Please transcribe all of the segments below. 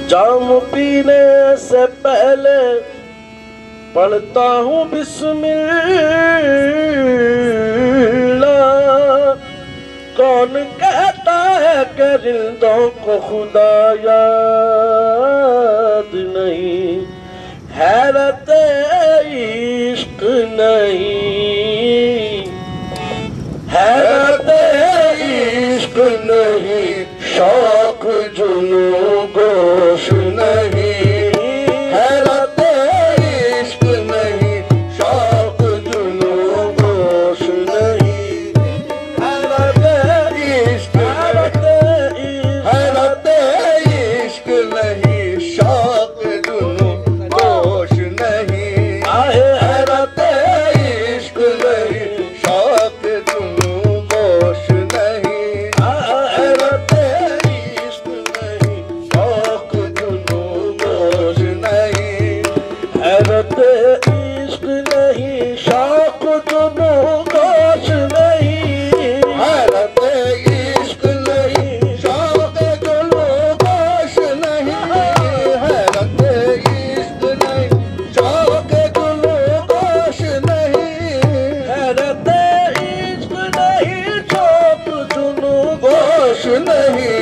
जाम पीने से पहले पढ़ता हूँ बिस्मिल्लाह। कौन कहता है कि रिंदों को खुदा याद नहीं, हैरत इश्क नहीं, हैरत इश्क नहीं, शौक जुनू गोश नहीं, हैरत इश्क नहीं, शौक जुनू गोश नहीं, हैरत इश्क, हैरत इश्क नहीं, शौक जुनू गोश नहीं, हैरत इश्क नहीं, शौक जुनू गोश नहीं, हैरत इश्क नहीं, शौक जुनू गोश नहीं, हैरत इश्क नहीं, शौक जुनू गोश नहीं, हैरत इश्क नहीं, शौक जुनू गोश नहीं, हैरत इश्क नहीं, शौक जुनू गोश नहीं, हैरत इश्क नहीं, शौक जुनू गोश नहीं।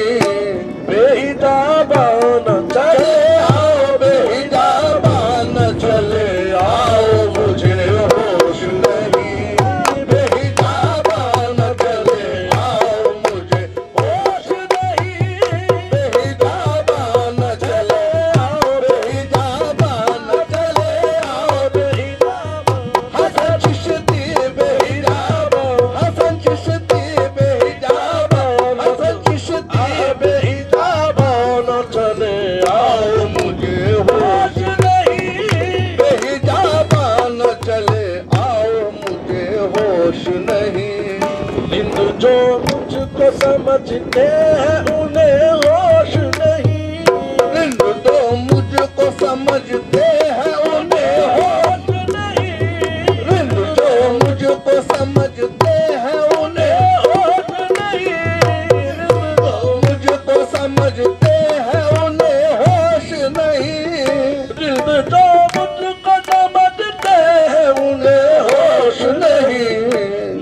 बेहिजाबा न चले आओ, बेहिजाबा न चले आओ, मुझे होश नहीं, बेहिजाबा न चले आओ, मुझे होश नहीं, बेहिजाबा न चले आओ, बेहिजाबा न चले आओ, बेहिजाबा हसन चिश्ती बेहिजाबा, हसन चिश्ती बेहिजाबा, हसन चिश्ती बेहिजाबा न चले आओ, मुझे होश नहीं, बेहिजाबा न चले आओ, मुझे होश नहीं। रिंद जो मुझको समझते हैं उन्हें होश नहीं, रिंद जो मुझको समझते हैं उन्हें होश नहीं, रिंद जो मुझको समझते हैं उन्हें होश नहीं, रिंद जो मुझको समझते हैं उन्हें होश नहीं, रिंद जो मुझको समझते हैं उन्हें होश नहीं।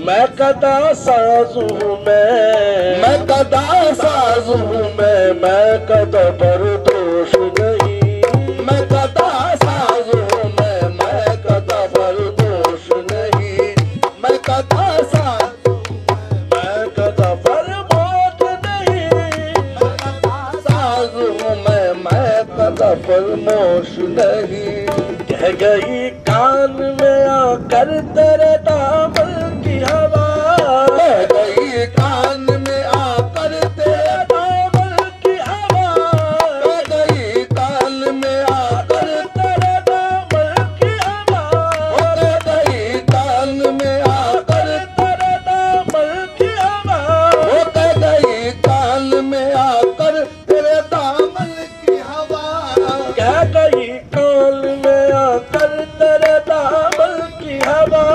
मैं कदा साज हूँ मैं कदा साज हूँ मैं कदा बरदोश नहीं, मैं कदा साज हूँ मैं कदा बरदोश नहीं, मैं कदा साज मैं कदा फरमोश नहीं, मैं कदा साज हूँ मैं कदा फरमोश नहीं। कह गई कान में आकर तेरे दामन की हवा, कह गई कान में आकर तेरे दामन की हवा, कह गई कान में आकर तेरे दामन की हवा, कह गई कान में आकर तेरे दामन की हवा, कह गई कान में आकर तेरे दामन की हवा, कह गई कान में आकर तेरे दामन की हवा।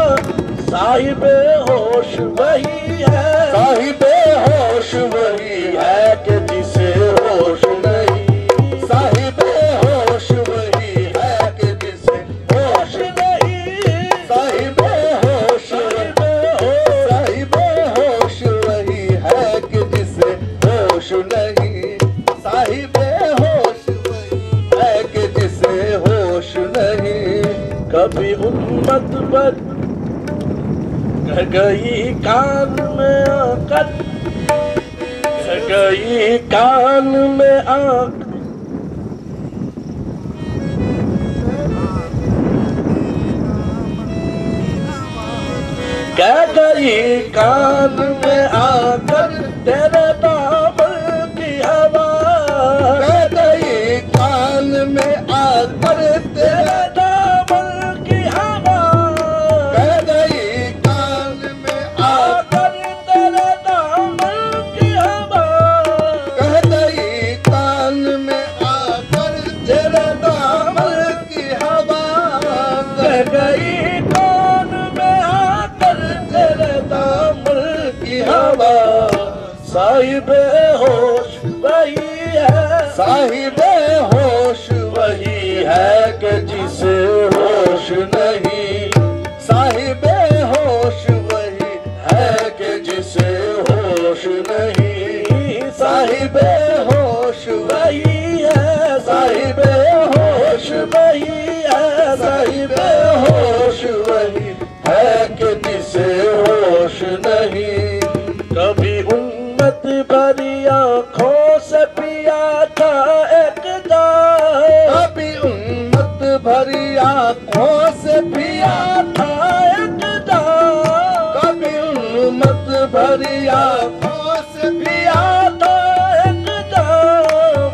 साहिबे होश वही है, साहिबे होश वही है कि जिसे होश नहीं, साहिबे होश वही है कि जिसे होश नहीं, साहिबे होश, साहिबे होश वही है कि जिसे होश नहीं, साहिबे होश वही है कि जिसे होश नहीं। कभी उम्मत पर कह गई कान में आकर, कह गई कान में आकर, कह गई कान में आकर तेरे दामन की हवा, कह गई कान में आकर तेरे दामन की हवा, कह गई कान में आकर तेरे दामन की हवा, कह गई कान में आकर तेरे दामन की हवा, कह गई कान में आकर तेरे दामन की हवा। साहिबे होश वही है, साहिबे होश वही है कि जिसे होश नहीं। साहिबे होश वही है कि जिसे होश नहीं। साहिबे होश वही है, साहिबे होश वही है, साहिबे होश वही है कि जिसे होश नहीं। कभी उम्मत भरी आँखों से पिया था एक जाम, कभी उम्मत भरी आँखों से पिया था एक जाम, कभी उम्मत भरी आँखों से पिया था एक जाम,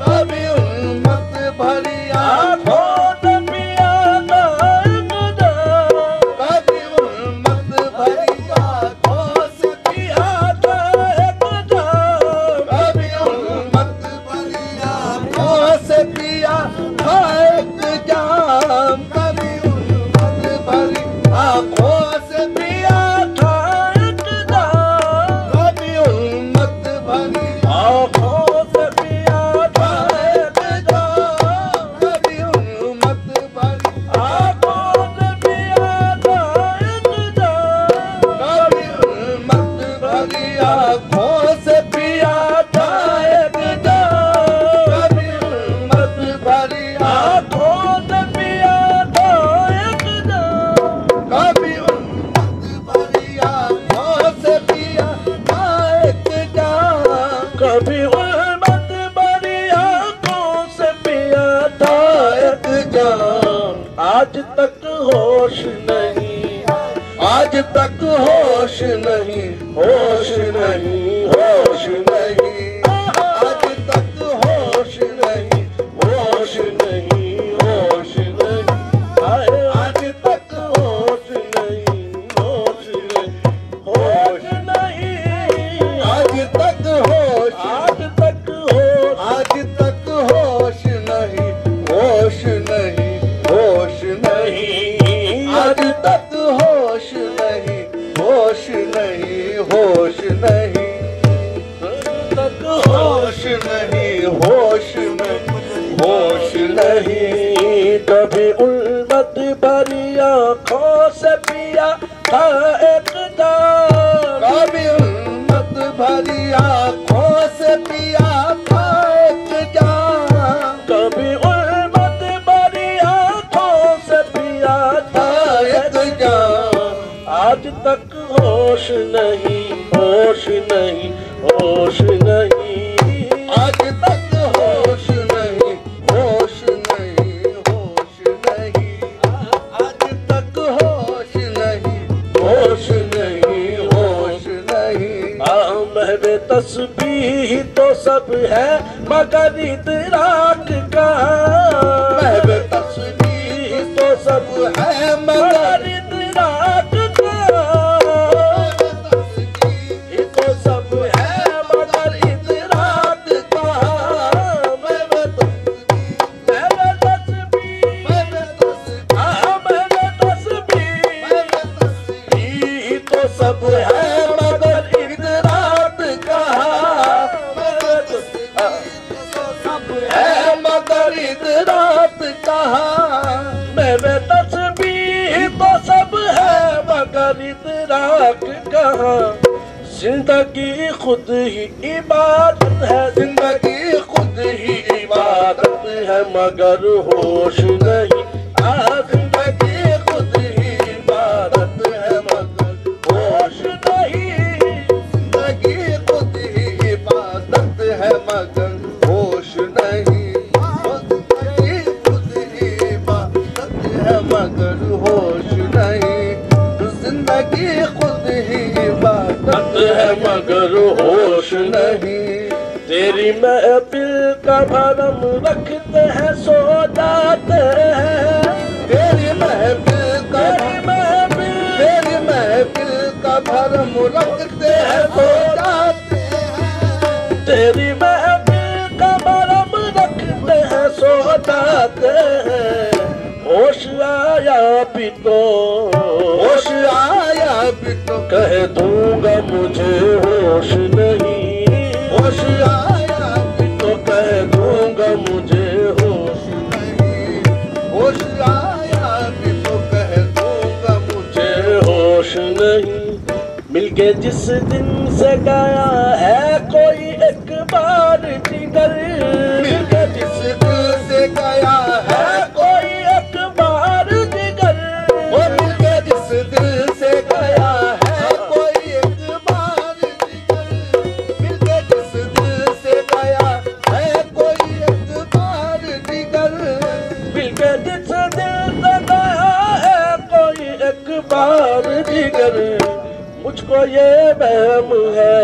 कभी उम्मत भरी आँखों से पिया था एक जाम, कभी उम्मत भरी आँखों से पिया था एक जाम, कभी उम्मत भरी आँखों से पिया था एक जाम। कभी उम्मत भरी आँखों से पिया था एक जाम, कभी उम्मत भरी आँखों से पिया था एक जाम, कभी उम्मत भरी आँखों से पिया था एक जाम, कभी उम्मत भरी आँखों से पिया था एक जाम। कभी उम्मत भरी आँखों से पिया था एक जाम, कभी उम्मत भरी आँखों से पिया था एक जाम। कभी उम्मत भरी आँखों से पिया था एक जाम। आज तक होश नहीं, आज तक होश नहीं, होश नहीं, होश नहीं। आज तक होश नहीं, होश नहीं, होश नहीं। आज तक होश नहीं, होश नहीं, होश नहीं। आज तक होश, आज तक होश, आज तक होश नहीं, होश नहीं, होश नहीं। आज तक होश नहीं, होश नहीं, होश नहीं। तक होश नहीं, होश नहीं, होश नहीं। कभी उल्मत भरी आँखों से पिया था एक जाम, कभी उम्मत भरी आँखों से पिया था एक जाम। कभी उल्मत भरी आँखों से पिया था एक जाम। आज तक होश नहीं, होश नहीं, होश नहीं। आज तक होश नहीं, होश नहीं, होश नहीं। आज तक होश नहीं, होश नहीं, होश नहीं। महवे तस्बीह तो सब है मगर इदराक का, महवे तस्बीह तो सब है मगर इदराक का, तो सब है मगर इदराक का। महवे तस्बीह, महवे तस्बीह तो सब है मगर इदराक का। है मगर इदराक कहा। महवे तस्बीह तो सब है मगर इदराक कहाँ। जिंदगी खुद ही इबादत है, जिंदगी खुद ही इबादत है मगर होश नहीं। जिंदगी खुद ही इबादत है मगर होश नहीं। जिंदगी खुद ही इबादत है मगर होश नहीं। जिंदगी खुद ही इबादत है मगर होश नहीं। जिंदगी खुद ही इबादत है मगर होश नहीं। तेरी महफिल का भरम रखते हैं सो जाते हैं। तेरी महफिल का तेरी महफिल का भरम रखते हैं सो जाते हैं। तेरी महफिल का भरम रखते हैं सो जाते हैं। होश आया भी तो, होश आया भी तो कह दूंगा मुझे होश नहीं। मिलके जिस दिन से गया है कोई एक बार जिगर, मिलके जिस दिल से गया है कोई एक बार जिगर, वो मिलके जिस दिल से गया है कोई एक बार जिगर, मिलके जिस दिल से गया है कोई एक बार जिगर, मिलके जिस दिल से गया है कोई एक बार जिगर। मुझको ये वहम है,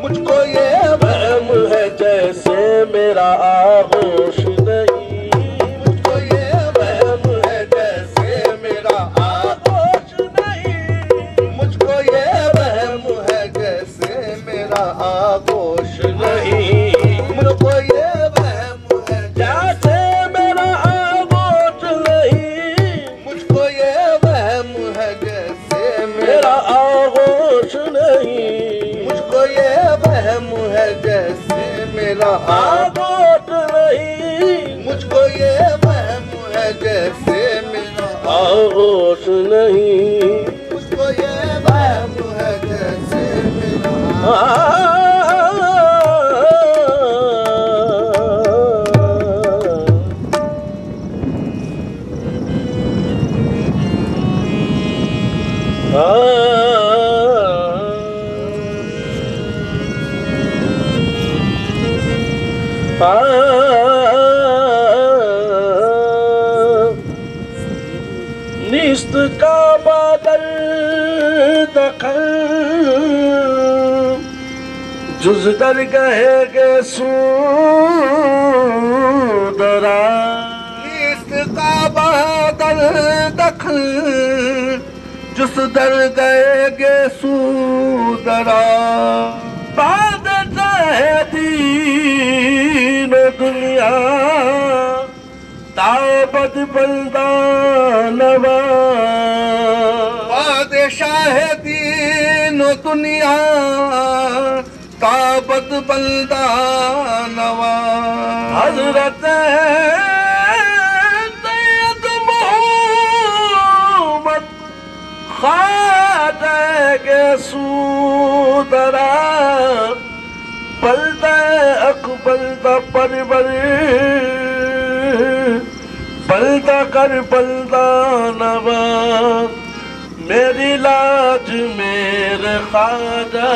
मुझको ये वहम है जैसे मेरा आगोश नहीं, मुझको ये वहम है जैसे मेरा आगोश नहीं, मुझको ये वहम है जैसे मेरा आगोश नहीं, मुझको ये वहम है जैसे मेरा आगोश नहीं, मुझको ये वहम है जैसे मेरा आगोश नहीं, मुझको ये वहम है जैसे मेरा आगोश नहीं, मुझको ये वहम है जैसे मेरा आगोश नहीं। मुझको ये वहम है जैसे मेरा निस्त का बादल दखल जुज दर गहेगे सूदरा, निस्त का बादल दखल जुस दर गएगे सूदरा, बाद चाहे दीन दुनिया ताबद बंदा नवा, बादशाह दीन दुनिया ताबत बंदा नवा, हजरत सैयद मोहम्मद ख्वाजा के सूदरा, बल्दा अकबल्दा परवर बल्दा कर बल्दा नवा, मेरी लाज मेरे ख्वाजा,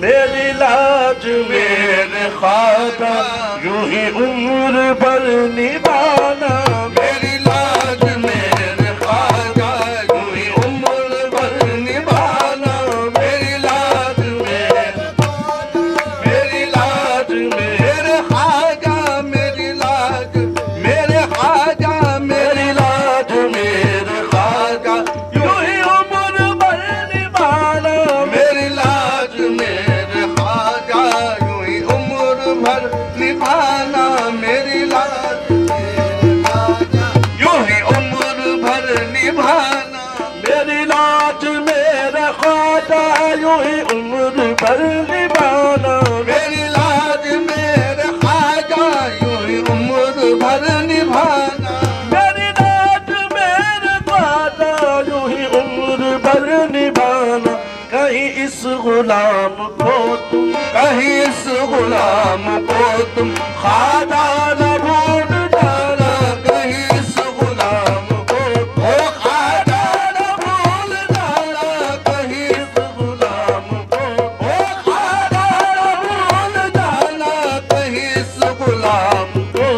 मेरी लाज मेरे ख्वाजा, यूं ही उम्र भर निभाना, मेरी लाज मेरे ख्वाजा यूं ही उम्र भर निभाना, मेरी लाज मेरे मेरे ख्वाजा, मेरी लाज मेरे ख्वाजा, मेरी लाज मेरे ख्वाजा यूं ही उम्र भर निभाना, मेरी लाज मेरे ख्वाजा यूं ही उम्र भर निभाना, मेरी लाज मेरे ख्वाजा यूं ही उम्र भर निभाना, मेरी लाज मेरे ख्वाजा यूं ही उम्र भर निभाना, मेरी लाज मेरे ख्वाजा यूं ही उम्र भर निभाना, मेरी लाज मेरे ख्वाजा यूं ही उम्र भर निभाना। कहीं इस गुलाम को तुम, कहीं इस गुलाम को तुम ख्वाजा न भूल जाना, कहीं इस गुलाम को ख्वाजा न भूल जाना, कहीं इस गुलाम को ख्वाजा न भूल जाना, कहीं इस गुलाम को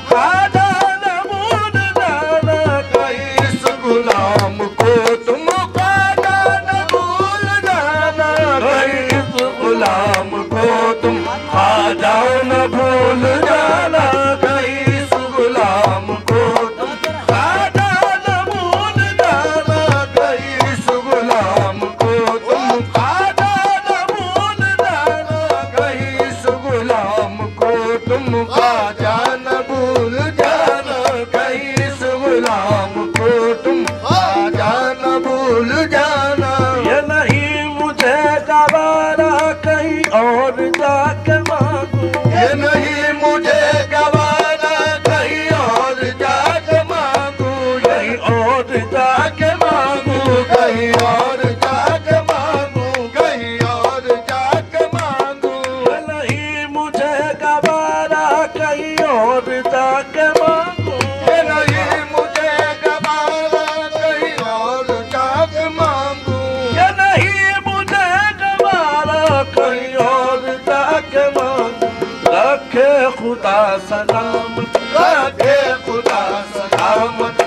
ख्वाजा न भूल जाना, कहीं इस गुलाम को तुम ख्वाजा न भूल जाना, कहीं इस गुलाम को तुम ख्वाजा न भूल जाना, कहीं इस गुलाम को तुम ख्वाजा न भूल जाना, कहीं इस गुलाम को तुम ख्वाजा न भूल जाना, कहीं इस गुलाम को तुम ख्वाजा न भूल जाना, कहीं इस गुलाम को तुम ख्वाजा न भूल जाना, ये नहीं मुझे गवारा कहीं और जाके मांगू, ये नहीं मुझे गवारा कहीं और जाके मांगू, कहीं और जाके मांगू, कहीं और जाके खुदा सलामत रखे खुदा सलामत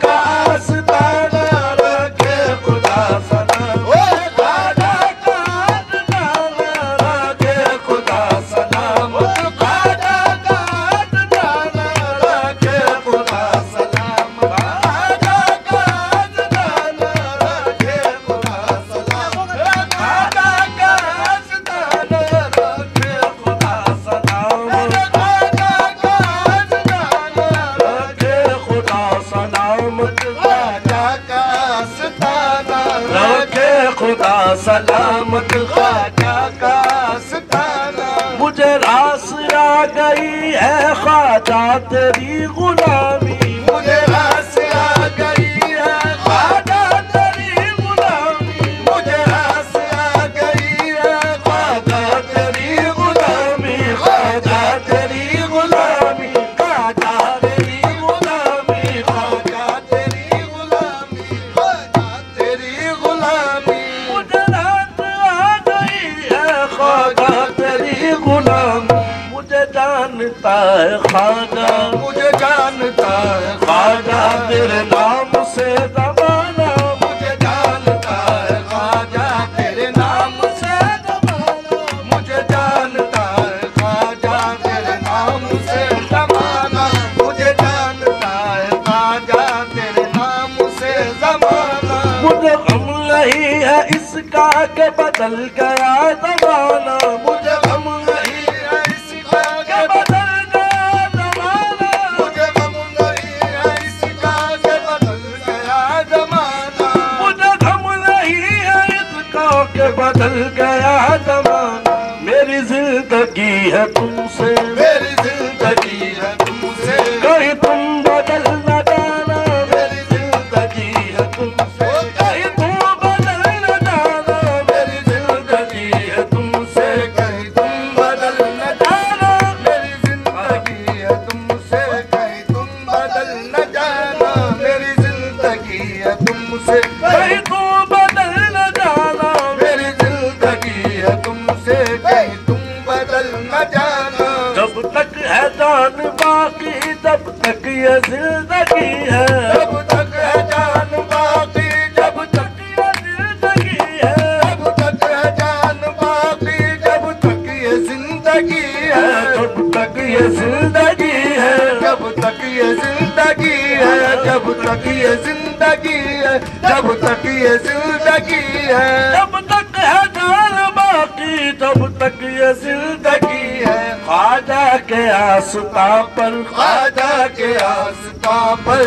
का आस्ताना रखे खुदा सलामत खाजा का आस्ताना रखे खुदा सलामत खाजा का आस्ताना रखे खुदा सलामत खाजा का आस्ताना रखे खुदा सलामत खाजा का आस्ताना रखे खुदा सलामत खाजा का आस्ताना रखे खुदा सलामत खाजा का आस्ताना रखे खुदा सलामत खाजा का आस्ताना मुझे रास आ गई है ख्वाजा तेरी गुलामी मुझे रास आ गई है ख्वाजा तेरी गुलामी मुझे रास आ गई है ख्वाजा तेरी गुलामी ख्वाजा तेरी गुलामी ख्वाजा तेरी गुलामी ख्वाजा तेरी गुलामी ख्वाजा तेरी गुलामी मुझे रात आ गई है ख्वाजा तेरी गुलामी मुझे जानता है ख्वाजा मुझे जानता है ख्वाजा तेरे नाम से ज़माना मुझे जानता है ख्वाजा तेरे नाम से ज़माना मुझे जानता है ख्वाजा तेरे नाम से ज़माना मुझे जानता है ख्वाजा तेरे नाम से ज़माना मुझे गम नहीं है इसका के बदल गया ज़माना मुझे गम नहीं है इसका के बदल गया ज़माना मुझे गम नहीं है इसका के बदल गया ज़माना मुझे गम नहीं है इसका के बदल गया ज़माना मेरी जिंदगी है तुमसे मेरी जिंदगी है तुमसे कहीं तुम बदल न जाना मेरी जिंदगी है तुमसे कहीं तुम बदल न जाना मेरी जिंदगी है तुमसे कहीं तुम बदल न जाना मेरी जिंदगी है तुमसे कहीं तुम बदल न जाना मेरी जिंदगी है तुमसे कहीं तुम बदल न जाना मेरी जिंदगी है तुमसे कहीं तुम बदल न जाना जब तक है जान बाकी जब तक ये जिंदगी है जब तक है जान बाकी जब तक ये जिंदगी है जब तक है जान बाकी जब तक ये जिंदगी है जब तक ये जिंदगी है जब तक ये जिंदगी है जब तक ये जिंदगी है जब तक ये जिंदगी है जब तक है जान बाकी जब तक ये जिंदगी है ख्वाजा के आस्था पर ख्वाजा के आस्था पर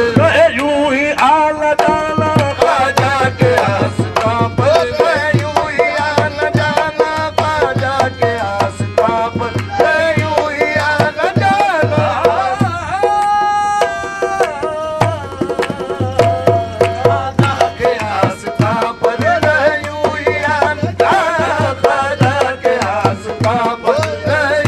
यूं ही आला जाना ख्वाजा के आस्था पर यूं ही आला जाना ख्वाजा के आस्था पर यूं ही आला जाना ख्वाजा के आस्था पर यूं ही आला जाना ख्वाजा के आस्था पर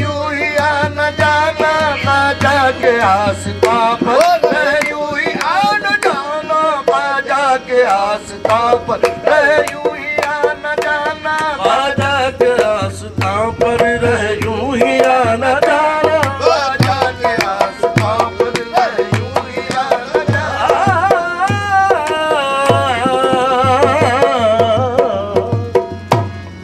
यूं ही आना जाना ख्वाजा के आस्था पर यूं ही आना जाना ख्वाजा के आस्था पर यूं